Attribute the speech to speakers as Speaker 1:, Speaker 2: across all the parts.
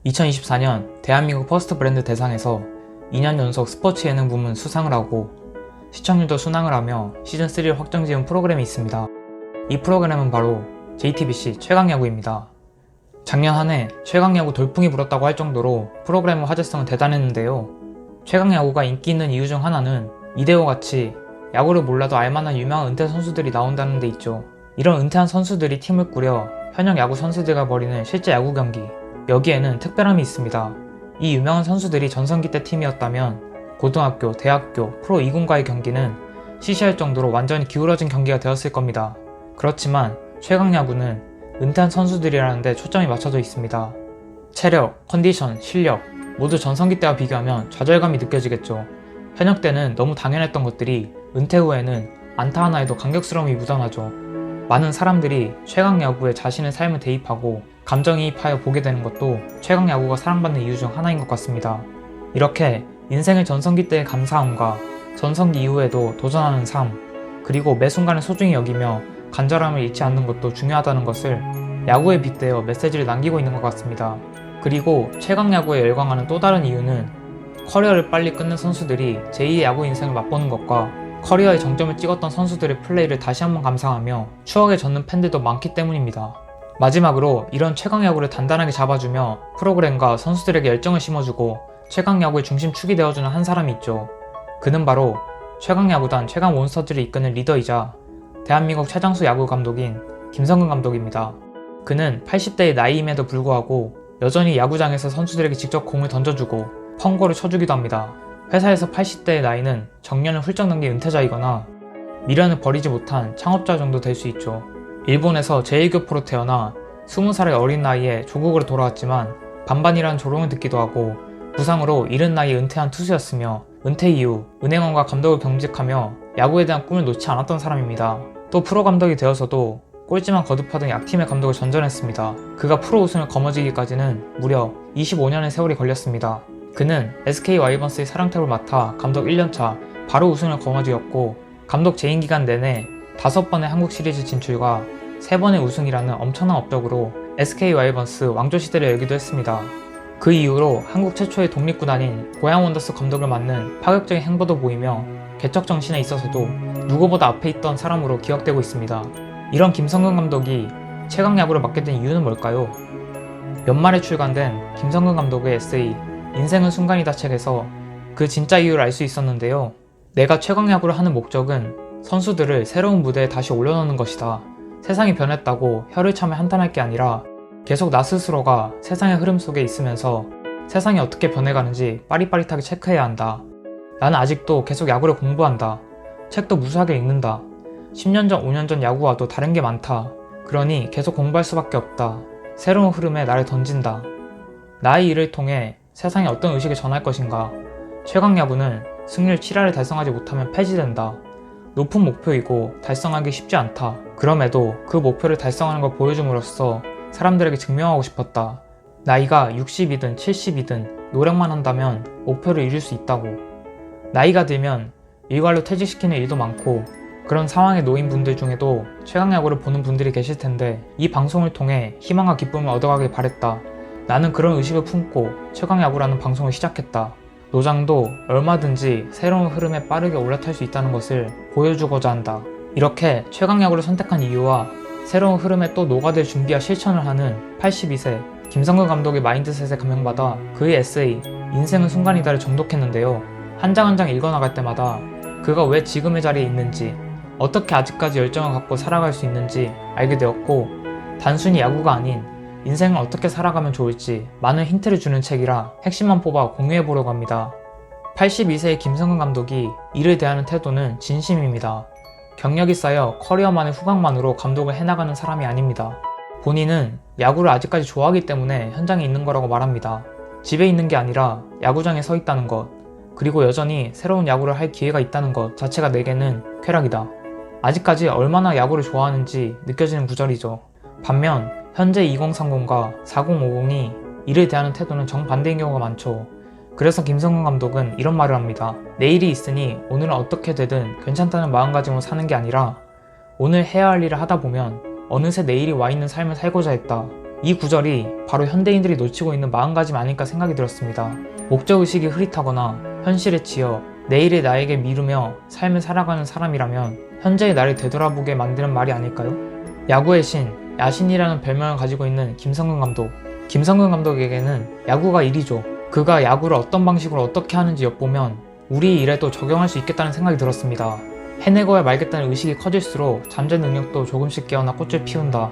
Speaker 1: 2024년 대한민국 퍼스트 브랜드 대상에서 2년 연속 스포츠 예능 부문 수상을 하고 시청률도 순항을 하며 시즌3를 확정지은 프로그램이 있습니다. 이 프로그램은 바로 JTBC 최강야구입니다. 작년 한 해 최강야구 돌풍이 불었다고 할 정도로 프로그램의 화제성은 대단했는데요. 최강야구가 인기 있는 이유 중 하나는 이대호 같이 야구를 몰라도 알만한 유명한 은퇴 선수들이 나온다는 데 있죠. 이런 은퇴한 선수들이 팀을 꾸려 현역 야구 선수들과 벌이는 실제 야구 경기, 여기에는 특별함이 있습니다. 이 유명한 선수들이 전성기 때 팀이었다면 고등학교, 대학교, 프로 2군과의 경기는 시시할 정도로 완전히 기울어진 경기가 되었을 겁니다. 그렇지만 최강야구는 은퇴한 선수들이라는 데 초점이 맞춰져 있습니다. 체력, 컨디션, 실력 모두 전성기 때와 비교하면 좌절감이 느껴지겠죠. 현역 때는 너무 당연했던 것들이 은퇴 후에는 안타 하나에도 감격스러움이 묻어나죠. 많은 사람들이 최강야구에 자신의 삶을 대입하고 감정이입하여 보게 되는 것도 최강야구가 사랑받는 이유 중 하나인 것 같습니다. 이렇게 인생의 전성기 때의 감사함과 전성기 이후에도 도전하는 삶, 그리고 매 순간을 소중히 여기며 간절함을 잃지 않는 것도 중요하다는 것을 야구에 빗대어 메시지를 남기고 있는 것 같습니다. 그리고 최강야구에 열광하는 또 다른 이유는 커리어를 빨리 끊는 선수들이 제2의 야구 인생을 맛보는 것과 커리어의 정점을 찍었던 선수들의 플레이를 다시 한번 감상하며 추억에 젖는 팬들도 많기 때문입니다. 마지막으로 이런 최강야구를 단단하게 잡아주며 프로그램과 선수들에게 열정을 심어주고 최강야구의 중심축이 되어주는 한 사람이 있죠. 그는 바로 최강야구단 최강몬스터즈를 이끄는 리더이자 대한민국 최장수 야구 감독인 김성근 감독입니다. 그는 80대의 나이임에도 불구하고 여전히 야구장에서 선수들에게 직접 공을 던져주고 펑거를 쳐주기도 합니다. 회사에서 80대의 나이는 정년을 훌쩍 넘긴 은퇴자이거나 미련을 버리지 못한 창업자 정도 될 수 있죠. 일본에서 제1교포로 태어나 20살의 어린 나이에 조국으로 돌아왔지만 반반이라는 조롱을 듣기도 하고 부상으로 이른 나이에 은퇴한 투수였으며 은퇴 이후 은행원과 감독을 경직하며 야구에 대한 꿈을 놓지 않았던 사람입니다. 또 프로 감독이 되어서도 꼴찌만 거듭하던 약팀의 감독을 전전했습니다. 그가 프로 우승을 거머쥐기까지는 무려 25년의 세월이 걸렸습니다. 그는 SK 와이번스의 사령탑을 맡아 감독 1년차 바로 우승을 거머쥐었고 감독 재임 기간 내내 5번의 한국 시리즈 진출과 3번의 우승이라는 엄청난 업적으로 SK 와이번스 왕조 시대를 열기도 했습니다. 그 이후로 한국 최초의 독립구단인 고양 원더스 감독을 맡는 파격적인 행보도 보이며 개척 정신에 있어서도 누구보다 앞에 있던 사람으로 기억되고 있습니다. 이런 김성근 감독이 최강야구를 맡게 된 이유는 뭘까요? 연말에 출간된 김성근 감독의 에세이 인생은 순간이다 책에서 그 진짜 이유를 알 수 있었는데요. 내가 최강야구를 하는 목적은 선수들을 새로운 무대에 다시 올려놓는 것이다. 세상이 변했다고 혀를 차며 한탄할 게 아니라 계속 나 스스로가 세상의 흐름 속에 있으면서 세상이 어떻게 변해가는지 빠릿빠릿하게 체크해야 한다. 나는 아직도 계속 야구를 공부한다. 책도 무수하게 읽는다. 10년 전, 5년 전 야구와도 다른 게 많다. 그러니 계속 공부할 수밖에 없다. 새로운 흐름에 나를 던진다. 나의 일을 통해 세상에 어떤 의식을 전할 것인가. 최강야구는 승률 7할을 달성하지 못하면 폐지된다. 높은 목표이고 달성하기 쉽지 않다. 그럼에도 그 목표를 달성하는 걸 보여줌으로써 사람들에게 증명하고 싶었다. 나이가 60이든 70이든 노력만 한다면 목표를 이룰 수 있다고. 나이가 들면 일괄로 퇴직시키는 일도 많고 그런 상황에 놓인 분들 중에도 최강야구를 보는 분들이 계실 텐데 이 방송을 통해 희망과 기쁨을 얻어가길 바랬다. 나는 그런 의식을 품고 최강야구라는 방송을 시작했다. 노장도 얼마든지 새로운 흐름에 빠르게 올라탈 수 있다는 것을 보여주고자 한다. 이렇게 최강야구를 선택한 이유와 새로운 흐름에 또 녹아들 준비와 실천을 하는 82세 김성근 감독의 마인드셋에 감명받아 그의 에세이 인생은 순간이다를 정독했는데요. 한 장 한 장 읽어나갈 때마다 그가 왜 지금의 자리에 있는지 어떻게 아직까지 열정을 갖고 살아갈 수 있는지 알게 되었고 단순히 야구가 아닌 인생을 어떻게 살아가면 좋을지 많은 힌트를 주는 책이라 핵심만 뽑아 공유해보려고 합니다. 82세의 김성근 감독이 일을 대하는 태도는 진심입니다. 경력이 쌓여 커리어만의 후광만으로 감독을 해나가는 사람이 아닙니다. 본인은 야구를 아직까지 좋아하기 때문에 현장에 있는 거라고 말합니다. 집에 있는 게 아니라 야구장에 서 있다는 것, 그리고 여전히 새로운 야구를 할 기회가 있다는 것 자체가 내게는 쾌락이다. 아직까지 얼마나 야구를 좋아하는지 느껴지는 구절이죠. 반면 현재 2030과 4050이 일을 대하는 태도는 정반대인 경우가 많죠. 그래서 김성근 감독은 이런 말을 합니다. 내일이 있으니 오늘은 어떻게 되든 괜찮다는 마음가짐으로 사는 게 아니라 오늘 해야 할 일을 하다 보면 어느새 내일이 와 있는 삶을 살고자 했다. 이 구절이 바로 현대인들이 놓치고 있는 마음가짐 아닐까 생각이 들었습니다. 목적의식이 흐릿하거나 현실에 치여 내일의 나에게 미루며 삶을 살아가는 사람이라면 현재의 나를 되돌아보게 만드는 말이 아닐까요? 야구의 신, 야신이라는 별명을 가지고 있는 김성근 감독. 김성근 감독에게는 야구가 일이죠. 그가 야구를 어떤 방식으로 어떻게 하는지 엿보면 우리 일에도 적용할 수 있겠다는 생각이 들었습니다. 해내고야 말겠다는 의식이 커질수록 잠재 능력도 조금씩 깨어나 꽃을 피운다.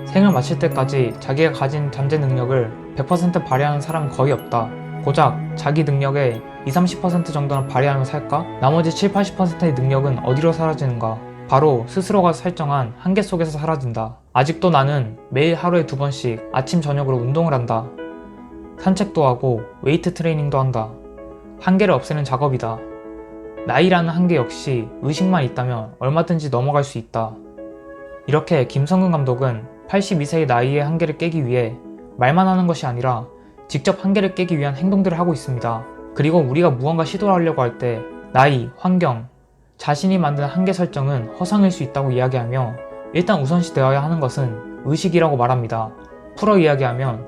Speaker 1: 생을 마칠 때까지 자기가 가진 잠재 능력을 100% 발휘하는 사람은 거의 없다. 고작 자기 능력의 20-30% 정도는 발휘하며 살까? 나머지 7-80%의 능력은 어디로 사라지는가? 바로 스스로가 설정한 한계 속에서 사라진다. 아직도 나는 매일 하루에 2번씩 아침 저녁으로 운동을 한다. 산책도 하고 웨이트 트레이닝도 한다. 한계를 없애는 작업이다. 나이라는 한계 역시 의식만 있다면 얼마든지 넘어갈 수 있다. 이렇게 김성근 감독은 82세의 나이의 한계를 깨기 위해 말만 하는 것이 아니라 직접 한계를 깨기 위한 행동들을 하고 있습니다. 그리고 우리가 무언가 시도를 하려고 할 때 나이, 환경, 자신이 만든 한계 설정은 허상일 수 있다고 이야기하며 일단 우선시 되어야 하는 것은 의식이라고 말합니다. 풀어 이야기하면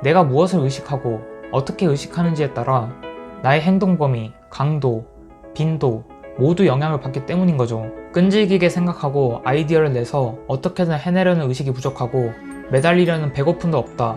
Speaker 1: 내가 무엇을 의식하고 어떻게 의식하는지에 따라 나의 행동 범위, 강도, 빈도 모두 영향을 받기 때문인 거죠. 끈질기게 생각하고 아이디어를 내서 어떻게든 해내려는 의식이 부족하고 매달리려는 배고픔도 없다.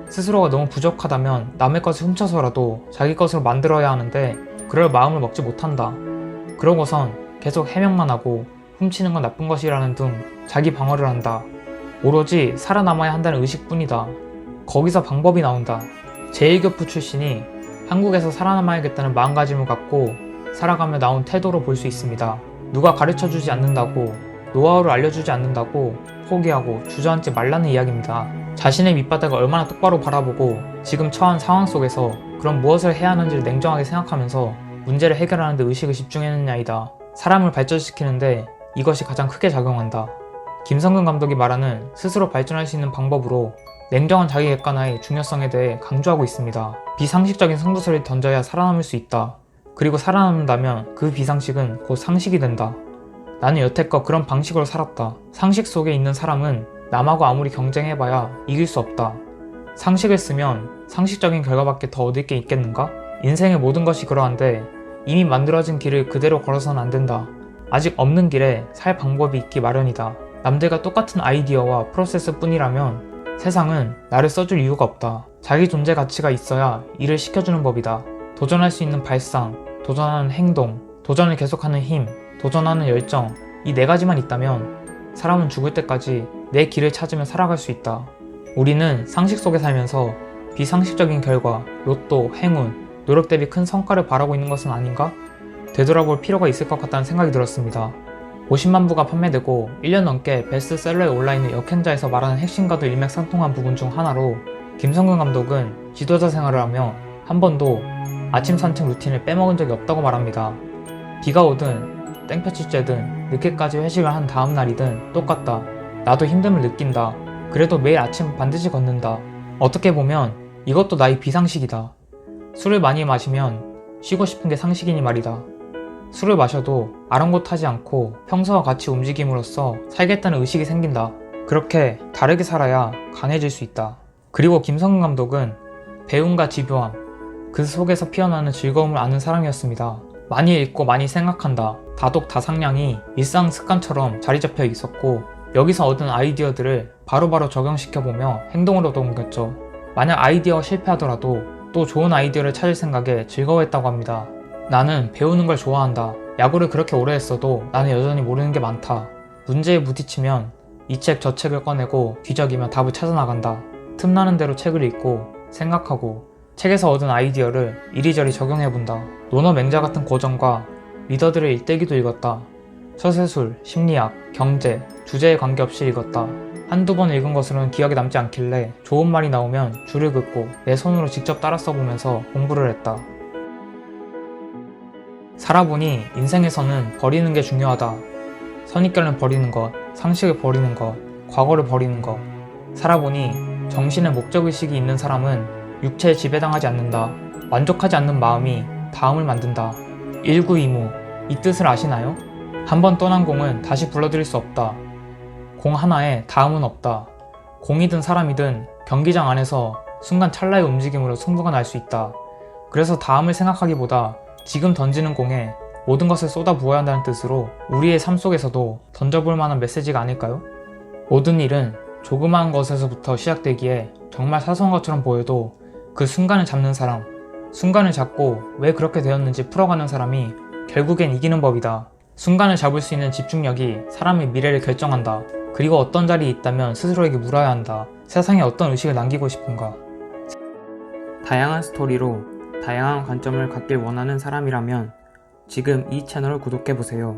Speaker 1: 스스로가 너무 부족하다면 남의 것을 훔쳐서라도 자기 것으로 만들어야 하는데 그럴 마음을 먹지 못한다. 그러고선 계속 해명만 하고 훔치는 건 나쁜 것이라는 등 자기 방어를 한다. 오로지 살아남아야 한다는 의식뿐이다. 거기서 방법이 나온다. 제1교포 출신이 한국에서 살아남아야겠다는 마음가짐을 갖고 살아가며 나온 태도로 볼 수 있습니다. 누가 가르쳐주지 않는다고, 노하우를 알려주지 않는다고 포기하고 주저앉지 말라는 이야기입니다. 자신의 밑바닥을 얼마나 똑바로 바라보고 지금 처한 상황 속에서 그럼 무엇을 해야 하는지를 냉정하게 생각하면서 문제를 해결하는 데 의식을 집중했느냐이다. 사람을 발전시키는데 이것이 가장 크게 작용한다. 김성근 감독이 말하는 스스로 발전할 수 있는 방법으로 냉정한 자기 객관화의 중요성에 대해 강조하고 있습니다. 비상식적인 승부수를 던져야 살아남을 수 있다. 그리고 살아남는다면 그 비상식은 곧 상식이 된다. 나는 여태껏 그런 방식으로 살았다. 상식 속에 있는 사람은 남하고 아무리 경쟁해봐야 이길 수 없다. 상식을 쓰면 상식적인 결과밖에 더 얻을 게 있겠는가? 인생의 모든 것이 그러한데 이미 만들어진 길을 그대로 걸어서는 안 된다. 아직 없는 길에 살 방법이 있기 마련이다. 남들과 똑같은 아이디어와 프로세스 뿐이라면 세상은 나를 써줄 이유가 없다. 자기 존재 가치가 있어야 일을 시켜주는 법이다. 도전할 수 있는 발상, 도전하는 행동, 도전을 계속하는 힘, 도전하는 열정, 이 4가지만 있다면 사람은 죽을 때까지 내 길을 찾으며 살아갈 수 있다. 우리는 상식 속에 살면서 비상식적인 결과, 로또, 행운, 노력 대비 큰 성과를 바라고 있는 것은 아닌가? 되돌아볼 필요가 있을 것 같다는 생각이 들었습니다. 50만 부가 판매되고 1년 넘게 베스트셀러에 올라있는 역행자에서 말하는 핵심과도 일맥상통한 부분 중 하나로 김성근 감독은 지도자 생활을 하며 한 번도 아침 산책 루틴을 빼먹은 적이 없다고 말합니다. 비가 오든 땡볕이 쬐든 늦게까지 회식을 한 다음 날이든 똑같다. 나도 힘듦을 느낀다. 그래도 매일 아침 반드시 걷는다. 어떻게 보면 이것도 나의 비상식이다. 술을 많이 마시면 쉬고 싶은 게 상식이니 말이다. 술을 마셔도 아랑곳하지 않고 평소와 같이 움직임으로써 살겠다는 의식이 생긴다. 그렇게 다르게 살아야 강해질 수 있다. 그리고 김성근 감독은 배움과 집요함, 그 속에서 피어나는 즐거움을 아는 사람이었습니다. 많이 읽고 많이 생각한다. 다독다상량이 일상 습관처럼 자리 잡혀 있었고 여기서 얻은 아이디어들을 바로바로 적용시켜보며 행동으로도 옮겼죠. 만약 아이디어가 실패하더라도 또 좋은 아이디어를 찾을 생각에 즐거워했다고 합니다. 나는 배우는 걸 좋아한다. 야구를 그렇게 오래 했어도 나는 여전히 모르는 게 많다. 문제에 부딪히면 이 책 저 책을 꺼내고 뒤적이며 답을 찾아나간다. 틈나는 대로 책을 읽고 생각하고 책에서 얻은 아이디어를 이리저리 적용해본다. 논어 맹자 같은 고전과 리더들의 일대기도 읽었다. 서세술, 심리학, 경제, 주제에 관계없이 읽었다. 한두 번 읽은 것으로는 기억에 남지 않길래 좋은 말이 나오면 줄을 긋고 내 손으로 직접 따라 써보면서 공부를 했다. 살아보니 인생에서는 버리는 게 중요하다. 선입견을 버리는 것, 상식을 버리는 것, 과거를 버리는 것. 살아보니 정신의 목적의식이 있는 사람은 육체에 지배당하지 않는다. 만족하지 않는 마음이 다음을 만든다. 일구이무, 이 뜻을 아시나요? 한번 떠난 공은 다시 불러들일 수 없다. 공 하나에 다음은 없다. 공이든 사람이든 경기장 안에서 순간 찰나의 움직임으로 승부가 날 수 있다. 그래서 다음을 생각하기보다 지금 던지는 공에 모든 것을 쏟아부어야 한다는 뜻으로 우리의 삶 속에서도 던져볼 만한 메시지가 아닐까요? 모든 일은 조그마한 것에서부터 시작되기에 정말 사소한 것처럼 보여도 그 순간을 잡는 사람, 순간을 잡고 왜 그렇게 되었는지 풀어가는 사람이 결국엔 이기는 법이다. 순간을 잡을 수 있는 집중력이 사람의 미래를 결정한다. 그리고 어떤 자리에 있다면 스스로에게 물어야 한다. 세상에 어떤 의식을 남기고 싶은가? 다양한 스토리로 다양한 관점을 갖길 원하는 사람이라면 지금 이 채널을 구독해보세요.